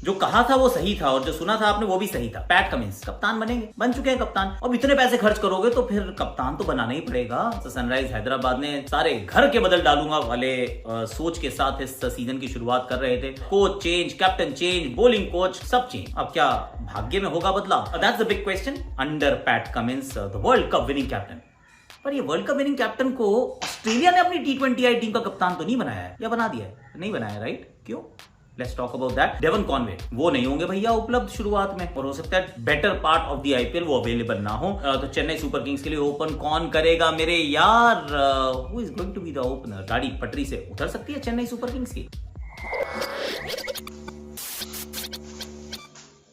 जो कहा था वो सही था और जो सुना था आपने वो भी सही था। पैट कमिंस कप्तान बनेंगे, बन चुके हैं कप्तान। अब इतने पैसे खर्च करोगे तो फिर कप्तान तो बनाना ही पड़ेगा। तो सनराइज हैदराबाद ने सारे घर के बदल डालूंगा वाले सोच के साथ इस सीजन की शुरुआत कर रहे थे। Coach change, captain change, bowling coach सब चेंज। अब क्या भाग्य में होगा बदलाव? That's the big question under PAT Cummins, the world cup winning captain. पर ये वर्ल्ड कप विनिंग कैप्टन को ऑस्ट्रेलिया ने अपनी T20I टीम का कप्तान तो नहीं बनाया है, या बना दिया है? नहीं बनाया, राइट? क्यों? Let's talk about that. Devon Conway वो नहीं होंगे भैया उपलब्ध शुरुआत में, और हो सकता है better part of the IPL वो अवेलेबल ना हो। तो चेन्नई सुपर किंग्स के लिए ओपन कौन करेगा मेरे यार? Who is going to be the opener? गाड़ी पटरी से उतर सकती है चेन्नई सुपर किंग्स की?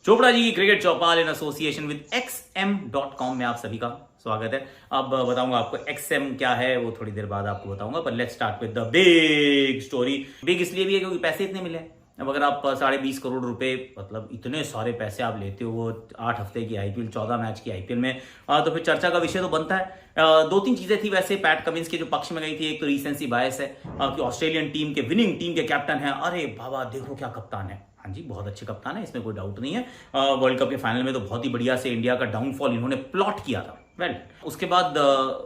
चोपड़ा जी की cricket Chaupal in association with XM.com में आप सभी का स्वागत है। अब बताऊंगा आपको XM क्या है, वो थोड़ी देर बाद आपको बताऊंगा, पर let's start with the big story. Big इसलिए भी है क्योंकि पैसे इतने मिले। अब अगर आप 20.5 करोड़ रुपए, मतलब इतने सारे पैसे आप लेते हो वो 8 हफ्ते की IPL, 14 मैच की IPL में, तो फिर चर्चा का विषय तो बनता है। 2-3 चीजें थी वैसे पैट कमिंस के जो पक्ष में गई थी। एक तो रीसेंसी बायस है कि ऑस्ट्रेलियन टीम के विनिंग टीम के कैप्टन है, अरे बाबा देखो क्या कप्तान है। हाँ जी, बहुत अच्छे कप्तान है, इसमें कोई डाउट नहीं है। वर्ल्ड कप के फाइनल में तो बहुत ही बढ़िया से इंडिया का डाउनफॉल इन्होंने प्लॉट किया था। उसके बाद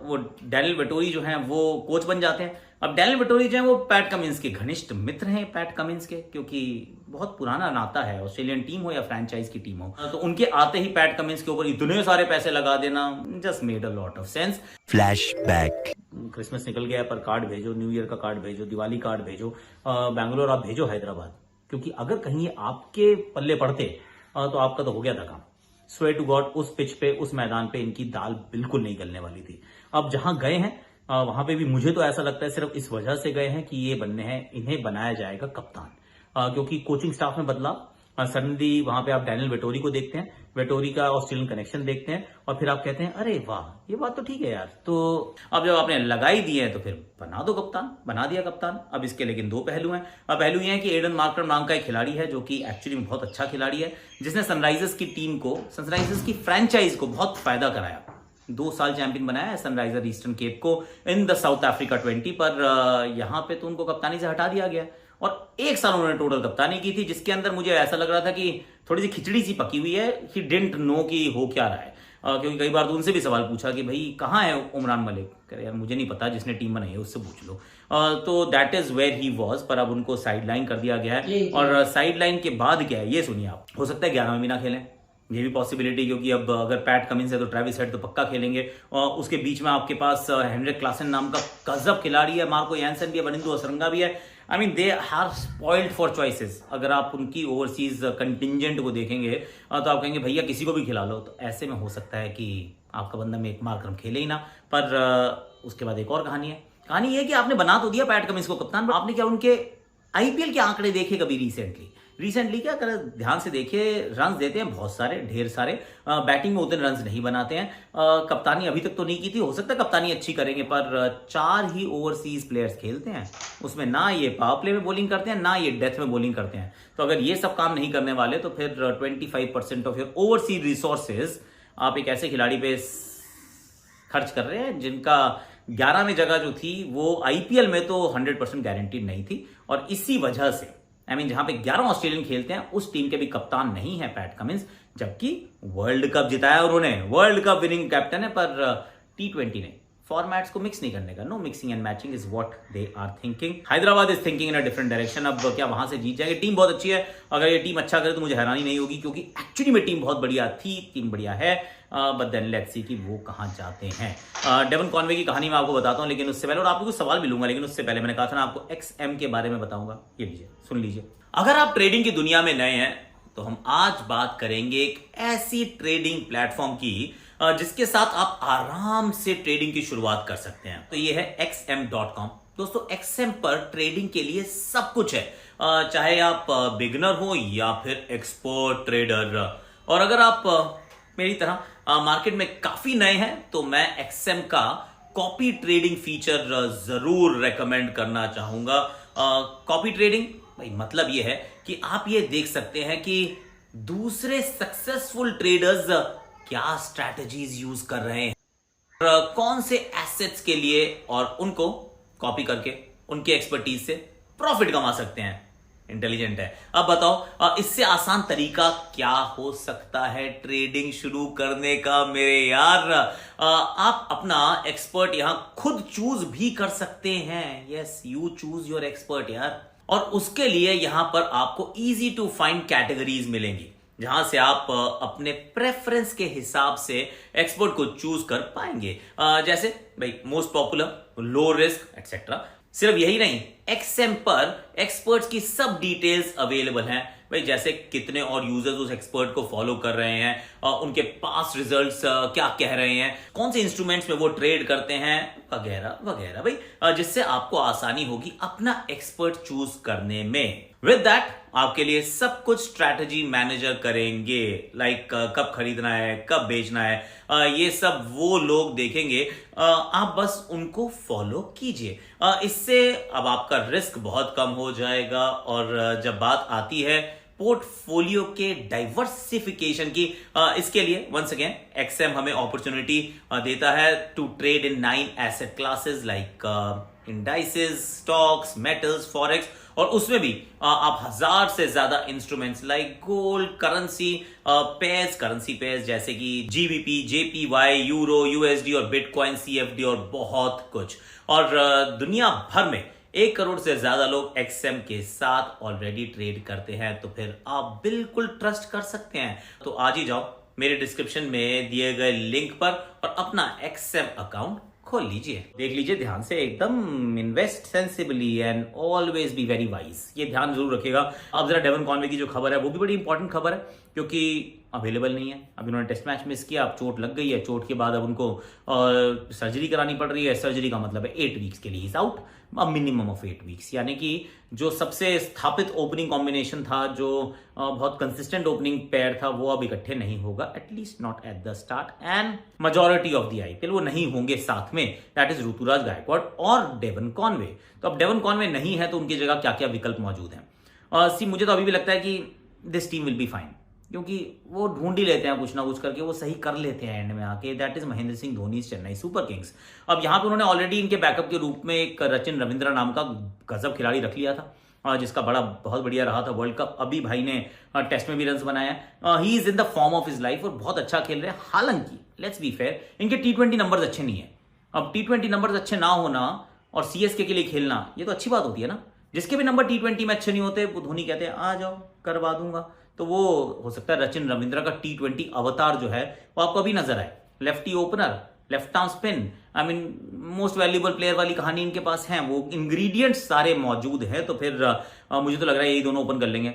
वो डैनियल वेटोरी जो हैं वो कोच बन जाते हैं। अब डैनियल वेटोरी जो है वो पैट कमिंस के घनिष्ठ मित्र हैं, पैट कमिंस के, क्योंकि बहुत पुराना नाता है, ऑस्ट्रेलियन टीम हो या फ्रेंचाइज की टीम हो। तो उनके आते ही पैट कमिंस के ऊपर इतने सारे पैसे लगा देना just made a lot of sense. Flashback. Christmas निकल गया पर कार्ड भेजो, न्यू ईयर का कार्ड भेजो, दिवाली कार्ड भेजो, बैंगलोर आप भेजो हैदराबाद, क्योंकि अगर कहीं ये आपके पल्ले पड़ते तो आपका तो हो गया था काम। स्वेयर टू गॉड, उस पिच पे, उस मैदान पे इनकी दाल बिल्कुल नहीं गलने वाली थी। अब जहां गए हैं वहां पे भी मुझे तो ऐसा लगता है सिर्फ इस वजह से गए हैं कि ये बनने हैं, इन्हें बनाया जाएगा कप्तान, क्योंकि कोचिंग स्टाफ में बदलाव। सडनली वहां पे आप डैनियल वेटोरी को देखते हैं, वेटोरी का ऑस्ट्रेलियन कनेक्शन देखते हैं, और फिर आप कहते हैं अरे वाह ये बात तो ठीक है यार। तो अब जब आपने लगाई दी है तो फिर बना दो कप्तान, बना दिया कप्तान। अब इसके लेकिन 2 पहलू हैं। अब पहलू ये है कि एडन मार्करम नाम का एक खिलाड़ी है जो कि एक्चुअली में बहुत अच्छा खिलाड़ी है, जिसने सनराइजर्स की टीम को, सनराइजर्स की फ्रेंचाइज को बहुत फायदा कराया। 2 साल चैंपियन बनाया है सनराइजर ईस्टर्न केप को इन द साउथ अफ्रीका 20, पर यहां पे तो उनको कप्तानी से हटा दिया गया और 1 साल उन्होंने टोटल कप्तानी की थी, जिसके अंदर मुझे ऐसा लग रहा था कि थोड़ी सी खिचड़ी सी पकी हुई है। ही डिडंट नो कि हो क्या रहा है, क्योंकि कई बार तो उनसे भी सवाल पूछा कि भाई कहाँ है उमरान मलिक, कह यार मुझे नहीं पता, जिसने टीम बनाई है उससे पूछ लो। तो that is where he was, पर अब उनको साइडलाइन कर दिया गया है। और साइडलाइन के बाद क्या है ये सुनिए आप। हो सकता है 11वें महीना खेलें, ये भी पॉसिबिलिटी, क्योंकि अब अगर पैट कमिंस है तो ट्रेविस हेड तो पक्का खेलेंगे। और उसके बीच में आपके पास हेनरिक क्लासन नाम का गजब खिलाड़ी है, मार्को यानसन भी है, वनिंदु असरंगा भी है। I mean they are spoiled for choices. अगर आप उनकी ओवरसीज कंटिजेंट को देखेंगे तो आप कहेंगे भैया किसी को भी खिला लो। तो ऐसे में हो सकता है कि आपका बंदा में एक मार्करम खेले ही ना। पर उसके बाद एक और कहानी है। कहानी ये है कि आपने बना तो दिया पैट कमिंस को कप्तान, आपने क्या उनके IPL के आंकड़े देखे कभी रिसेंटली क्या कर ध्यान से देखिए, रन्स देते हैं बहुत सारे, ढेर सारे, बैटिंग में उतने रन्स नहीं बनाते हैं। कप्तानी अभी तक तो नहीं की थी, हो सकता है कप्तानी अच्छी करेंगे, पर 4 ही ओवरसीज प्लेयर्स खेलते हैं, उसमें ना ये पावर प्ले में बॉलिंग करते हैं ना ये डेथ में बॉलिंग करते हैं। तो अगर ये सब काम नहीं करने वाले तो फिर 25% ऑफ योर ओवरसीज रिसोर्सेज आप एक ऐसे खिलाड़ी पे खर्च कर रहे हैं जिनका 11 जगह जो थी वो IPL में तो 100% गारंटीड नहीं थी। और इसी वजह से जहां पे 11 ऑस्ट्रेलियन खेलते हैं उस टीम के भी कप्तान नहीं है पैट कमिंस, जबकि वर्ल्ड कप जिताया उन्होंने, वर्ल्ड कप विनिंग कैप्टन है, पर T20 नहीं। फॉर्मेट्स को मिक्स नहीं करने का, no mixing and matching is what they are thinking. Hyderabad is thinking in a different direction. अब क्या वहां से जीत जाएंगे? टीम बहुत अच्छी है, अगर ये टीम अच्छा करे तो मुझे हैरानी नहीं होगी, क्योंकि एक्चुअली में टीम बहुत बढ़िया थी, टीम बढ़िया है, बट देन लेट्स सी कि वो कहां जाते हैं। डेवन कॉनवे की कहानी मैं आपको बताता हूं, लेकिन उससे पहले, और आपको कुछ सवाल भी लूंगा, लेकिन उससे पहले मैंने कहा था ना आपको XM के बारे में बताऊंगा, ये लीजिए सुन लीजिए। अगर आप ट्रेडिंग की दुनिया में नए हैं तो हम आज बात करेंगे एक ऐसी ट्रेडिंग प्लेटफॉर्म की जिसके साथ आप आराम से ट्रेडिंग की शुरुआत कर सकते हैं। तो ये है XM.com। दोस्तों XM पर ट्रेडिंग के लिए सब कुछ है, चाहे आप बिगनर हो या फिर एक्सपर्ट ट्रेडर। और अगर आप मेरी तरह मार्केट में काफी नए हैं तो मैं XM का कॉपी ट्रेडिंग फीचर जरूर रेकमेंड करना चाहूंगा। कॉपी ट्रेडिंग भाई मतलब ये है कि आप ये देख सकते हैं कि दूसरे सक्सेसफुल ट्रेडर्स क्या स्ट्रैटेजीज यूज कर रहे हैं, कौन से एसेट्स के लिए, और उनको कॉपी करके उनकी एक्सपर्टीज से प्रॉफिट कमा सकते हैं। इंटेलिजेंट है। अब बताओ इससे आसान तरीका क्या हो सकता है ट्रेडिंग शुरू करने का मेरे यार। आप अपना एक्सपर्ट यहां खुद चूज भी कर सकते हैं। Yes, you choose your expert यार। और उसके लिए यहां पर आपको इजी टू फाइंड कैटेगरीज मिलेंगी जहां से आप अपने प्रेफरेंस के हिसाब से एक्सपर्ट को चूज कर पाएंगे। जैसे भाई most popular, low risk etcetera. सिर्फ यही नहीं, एक्सएम पर एक्सपर्ट्स की सब डिटेल्स अवेलेबल हैं। भाई जैसे कितने और यूजर्स उस एक्सपर्ट को फॉलो कर रहे हैं, उनके पास्ट रिजल्ट्स क्या कह रहे हैं, कौन से इंस्ट्रूमेंट्स में वो ट्रेड करते हैं, वगैरह वगैरह। भाई जिससे आपको आसानी होगी अपना एक्सपर्ट चूज करने में। विद दैट आपके लिए सब कुछ स्ट्रैटेजी मैनेजर करेंगे। लाइक कब खरीदना है, कब बेचना है, ये सब वो लोग देखेंगे। आप बस उनको फॉलो कीजिए। इससे अब आपका रिस्क बहुत कम हो जाएगा। और जब बात आती है पोर्टफोलियो के डाइवर्सिफिकेशन की, इसके लिए वंस अगेन एक्सएम हमें अपॉर्चुनिटी देता है to trade in 9 asset classes like indices, stocks, metals, forex. और उसमें भी आप 1000 से ज्यादा instruments like gold, currency pairs, currency pairs जैसे कि जीबीपी, जेपीवाई, यूरो, यूएसडी और बिटकॉइन, सीएफडी और बहुत कुछ। और दुनिया भर में 1 करोड़ से ज्यादा लोग एक्सएम के साथ ऑलरेडी ट्रेड करते हैं। तो फिर आप बिल्कुल ट्रस्ट कर सकते हैं। तो आज ही जाओ मेरे डिस्क्रिप्शन में दिए गए लिंक पर और अपना एक्सएम अकाउंट खोल लीजिए। देख लीजिए ध्यान से, एकदम invest sensibly and always be very wise. ये ध्यान जरूर रखिएगा। अब जरा डेवन कॉनवे की जो खबर है वो भी बड़ी इंपॉर्टेंट खबर है, क्योंकि अवेलेबल नहीं है। अब इन्होंने टेस्ट मैच मिस किया, अब चोट लग गई है। चोट के बाद अब उनको सर्जरी करानी पड़ रही है। सर्जरी का मतलब है 8 वीक्स के लिए is out, minimum of 8 weeks. यानी कि जो सबसे स्थापित ओपनिंग कॉम्बिनेशन था, जो बहुत कंसिस्टेंट ओपनिंग पेयर था, वो अब इकट्ठे नहीं होगा, at least not at the start. And majority of the IPL वो नहीं होंगे साथ में। दैट इज ऋतुराज गायकवाड़ और डेवन कॉनवे। तो अब डेवन कॉनवे नहीं है तो उनकी जगह क्या क्या विकल्प मौजूद हैं। मुझे तो अभी भी लगता है कि this team will be fine, क्योंकि वो ढूंढ ही लेते हैं कुछ ना कुछ करके, वो सही कर लेते हैं एंड में आके। That is Mahendra Singh Dhoni, Chennai super Kings. अब यहां पे उन्होंने ऑलरेडी इनके बैकअप के रूप में एक रचिन रविंद्रा नाम का गजब खिलाड़ी रख लिया था, जिसका बहुत बढ़िया रहा था वर्ल्ड कप। अभी भाई ने टेस्ट में भी रन बनाया। He is in the form of his life और बहुत अच्छा खेल रहे हैं। हालांकि लेट्स बी फेयर, इनके T20 नंबर्स अच्छे नहीं है। अब T20 नंबर्स अच्छे ना होना और सीएसके के लिए खेलना, ये तो अच्छी बात होती है ना। जिसके भी नंबर T20 में अच्छे नहीं होते, वो धोनी कहते हैं आ जाओ करवा दूंगा। तो वो हो सकता है रचिन रविंद्रा का T20 अवतार जो है वो आपको अभी नजर आए। Lefty opener, left arm spin, I mean most valuable player वाली कहानी इनके पास है। वो इंग्रेडिएंट्स सारे मौजूद हैं। तो फिर मुझे तो लग रहा है यही दोनों ओपन कर लेंगे,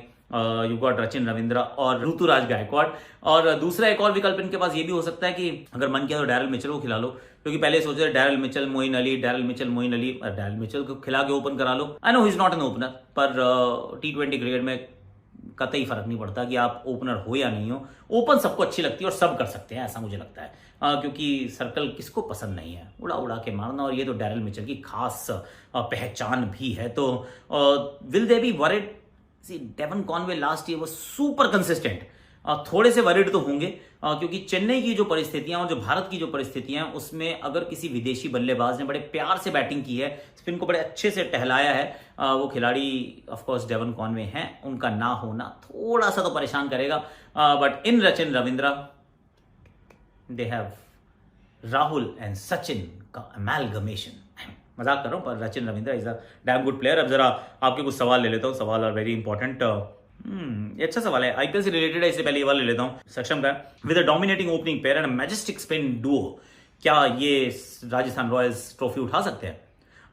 यू गॉट रचिन रविंद्रा और ऋतुराज गायकवाड़। और दूसरा एक और विकल्प इनके पास ये भी हो सकता है कि अगर मन किया तो डैरल मिचेल को खिला लो, क्योंकि पहले सोचे Daryl Mitchell Moeen Ali, Daryl Mitchell Moeen Ali, Daryl Mitchell को खिला के ओपन करा लो। I know he is not an opener, पर T20 क्रिकेट में कतई फर्क नहीं पड़ता कि आप ओपनर हो या नहीं हो। ओपन सबको अच्छी लगती है और सब कर सकते हैं, ऐसा मुझे लगता है। क्योंकि सर्कल किसको पसंद नहीं है, उड़ा उड़ा के मारना। और ये तो डैरल मिचेल की खास पहचान भी है। तो will they be worried? See Devon Conway last year वो सुपर कंसिस्टेंट। थोड़े से वरिड तो होंगे, क्योंकि चेन्नई की जो परिस्थितियां और जो भारत की जो परिस्थितियां, उसमें अगर किसी विदेशी बल्लेबाज ने बड़े प्यार से बैटिंग की है, स्पिन को बड़े अच्छे से टहलाया है, वो खिलाड़ी ऑफ कोर्स डेवन कॉनवे हैं। उनका ना होना थोड़ा सा तो परेशान करेगा। But in Rachin Ravindra they have Rahul and Sachin का अमेलगमेशन। मजाक कर रहा हूं, पर Rachin Ravindra is a damn good player. अब जरा आपके कुछ सवाल ले लेता हूं। सवाल आर वेरी इंपॉर्टेंट। ये अच्छा सवाल है, आईपीएल से रिलेटेड है। इससे पहले ये वाला ले लेता हूं। सक्षम का with a dominating opening pair and majestic spin Duo, क्या ये राजस्थान रॉयल्स ट्रॉफी उठा सकते हैं?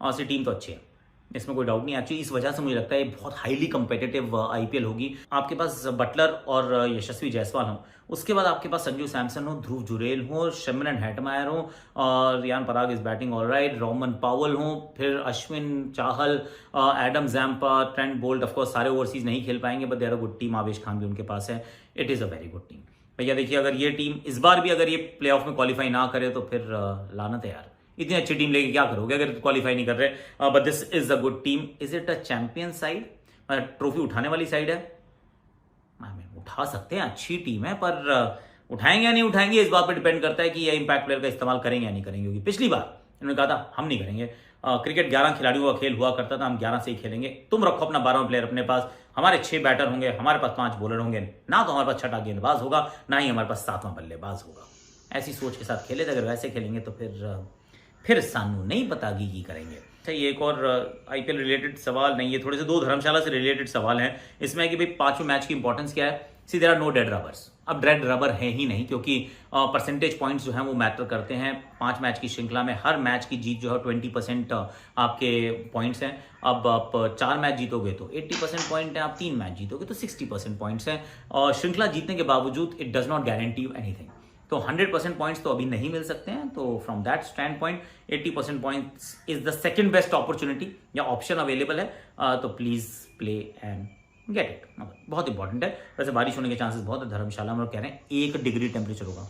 और टीम तो अच्छी है, इसमें कोई डाउट नहीं। एक्चुअली इस वजह से मुझे लगता है ये बहुत हाईली कंपेटिटिव आईपीएल होगी। आपके पास बटलर और यशस्वी जायसवाल हो, उसके बाद आपके पास संजू सैमसन हो, ध्रुव जुरेल हो, शमिरन हेटमायर हो, और Riyan Parag is batting alright, Rovman Powell हो, फिर Ashwin Chahal, Adam Zampa, Trent Boult. Of course सारे ओवरसीज नहीं खेल पाएंगे, but they are a good team. Avesh Khan भी उनके पास है। It is a very good team. भैया देखिए, अगर ये टीम इस बार भी अगर ये प्लेऑफ में क्वालिफाई ना करे तो फिर लानत है यार। इतनी अच्छी टीम लेके क्या करोगे अगर क्वालिफाई नहीं कर रहे। But this is a good team. Is it a champion side, trophy उठाने वाली साइड है? उठा सकते हैं, अच्छी टीम है, पर उठाएंगे या नहीं उठाएंगे इस बात पर डिपेंड करता है कि ये इंपैक्ट प्लेयर का इस्तेमाल करेंगे या नहीं करेंगे। क्योंकि पिछली बार इन्होंने कहा था हम नहीं करेंगे, क्रिकेट 11 खिलाड़ियों का खेल हुआ करता था, हम 11 से ही खेलेंगे, तुम रखो अपना 12वां प्लेयर अपने पास, हमारे 6 बैटर होंगे, हमारे पास 5 बॉलर होंगे, ना तो हमारे पास छठा गेंदबाज होगा, ना ही हमारे पास 7वां बल्लेबाज होगा। ऐसी सोच के साथ खेले थे। अगर वैसे खेलेंगे तो फिर सानू नहीं पता की करेंगे। अच्छा, ये एक और आईपीएल रिलेटेड सवाल नहीं, ये थोड़े से 2 धर्मशाला से रिलेटेड सवाल हैं। इसमें है कि भाई 5वें मैच की इंपॉर्टेंस क्या है। See there are no dead rubbers. अब डेड रबर है ही नहीं, क्योंकि परसेंटेज पॉइंट्स जो हैं वो मैटर करते हैं। 5 मैच की श्रृंखला में हर मैच की जीत जो है 20% आपके पॉइंट्स हैं। अब आप 4 मैच जीतोगे तो 80% पॉइंट है, आप 3 मैच जीतोगे तो 60% पॉइंट्स हैं। और श्रृंखला जीतने के बावजूद it does not guarantee you anything. तो 100% पॉइंट्स तो अभी नहीं मिल सकते हैं। तो from that stand point 80% points is the second best opportunity या ऑप्शन अवेलेबल है। तो please play and get it. बहुत इंपॉर्टेंट है। वैसे बारिश होने के चांसेस बहुत है धर्मशाला में, और कह रहे हैं 1 डिग्री टेम्परेचर होगा।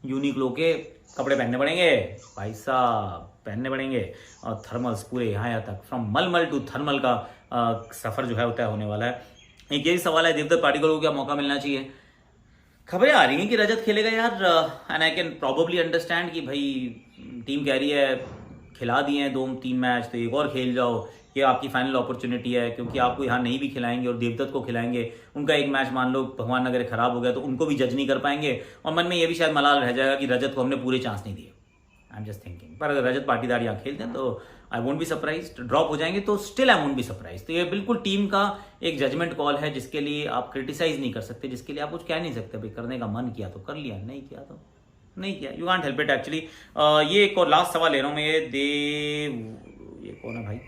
यूनिक्लो के कपड़े पहनने पड़ेंगे भाई साहब, पहनने पड़ेंगे। और थर्मल्स पूरे यहाँ तक, फ्रॉम मलमल टू थर्मल का सफर जो है तय होने वाला है। एक यही सवाल है, देवदत्त पाटिकल को क्या मौका मिलना चाहिए। खबरें आ रही हैं कि रजत खेलेगा यार, and I can probably understand कि भाई टीम कह रही है खिला दिए हैं 2-3 मैच तो एक और खेल जाओ, ये आपकी फाइनल अपॉर्चुनिटी है, क्योंकि आपको यहाँ नहीं भी खिलाएंगे और देवदत्त को खिलाएंगे, उनका एक मैच मान लो भगवान नगर खराब हो गया तो उनको भी जज नहीं कर पाएंगे, और मन में ये भी शायद मलाल रह जाएगा कि रजत को हमने पूरे चांस नहीं दिए। I am just thinking. पर अगर रजत पाटीदार यहाँ खेलते हैं तो I won't be surprised. Drop हो जाएंगे तो still I won't be surprised. तो ये बिल्कुल टीम का एक जजमेंट कॉल है, जिसके लिए आप क्रिटिसाइज नहीं कर सकते, जिसके लिए आप कुछ कह नहीं सकते। भाई करने का मन किया तो कर लिया, नहीं किया तो नहीं किया। You can't help it actually. ये एक और लास्ट सवाल ले रहा हूँ मैं। ये देव, ये कौन है भाई,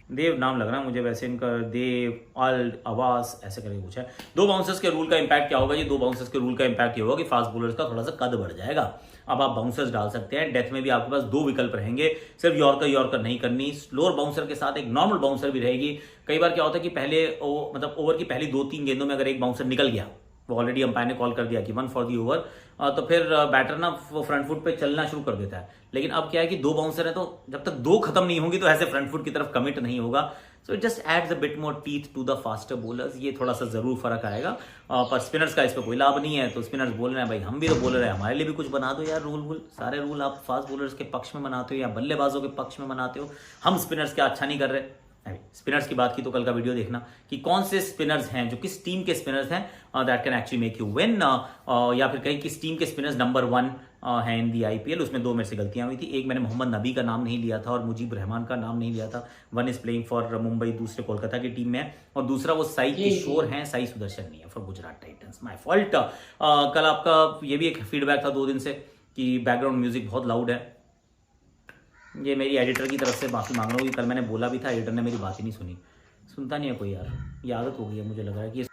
देव नाम लग रहा है मुझे वैसे इनका, देव अल्ड आवास ऐसे करके कुछ है। 2 बाउंसर्स के रूल का इंपैक्ट क्या होगा। ये 2 बाउंसर्स के रूल का इंपैक्ट ये होगा कि फास्ट बॉलर्स का थोड़ा सा कद बढ़ जाएगा। अब आप बाउंसर्स डाल सकते हैं। डेथ में भी आपके पास 2 विकल्प रहेंगे, सिर्फ यॉर्कर नहीं करनी। स्लोअर बाउंसर के साथ एक नॉर्मल बाउंसर भी रहेगी। कई बार क्या होता है कि पहले मतलब ओवर की पहली 2-3 गेंदों में अगर एक बाउंसर निकल गया, वो ऑलरेडी अंपायर ने कॉल कर दिया कि 1 फॉर दी ओवर, तो फिर बैटर ना वो फ्रंट फुट पे चलना शुरू कर देता है। लेकिन अब क्या है कि 2 बाउंसर है, तो जब तक 2 खत्म नहीं होंगी तो ऐसे फ्रंट फुट की तरफ कमिट नहीं होगा। So it just adds a bit more teeth to the faster bowlers. ये थोड़ा सा जरूर फर्क आएगा, पर स्पिनर्स का इस पर कोई लाभ नहीं है। तो स्पिनर्स बोल रहे हैं भाई हम भी तो बॉलर है, हमारे लिए भी कुछ बना दो यार रूल। सारे रूल आप फास्ट बॉलर्स के पक्ष में बनाते हो या बल्लेबाजों के पक्ष में बनाते हो। हम स्पिनर्स क्या अच्छा नहीं कर रहे। स्पिनर्स की बात की तो कल का वीडियो देखना कि कौन से स्पिनर्स हैं जो किस टीम के स्पिनर्स हैं that can actually make you win, या फिर कहीं किस टीम के स्पिनर्स नंबर 1 हैं इन दी आईपीएल। उसमें 2 मेरे से गलतियां हुई थी। एक मैंने मोहम्मद नबी का नाम नहीं लिया था और मुजीब रहमान का नाम नहीं लिया था। 1 इज प्लेइंग फॉर मुंबई, दूसरे कोलकाता की टीम में, और दूसरा वो साई किशोर हैं, साई सुदर्शन नहीं है, for Gujarat Titans. My fault. कल आपका ये भी एक फीडबैक था 2 दिन से कि बैकग्राउंड म्यूजिक बहुत लाउड है। ये मेरी एडिटर की तरफ से माफी मांग रहा हूँ कि कल मैंने बोला भी था, एडिटर ने मेरी बात ही नहीं सुनी। सुनता नहीं है कोई यार, ये आदत हो गई है मुझे लग रहा है कि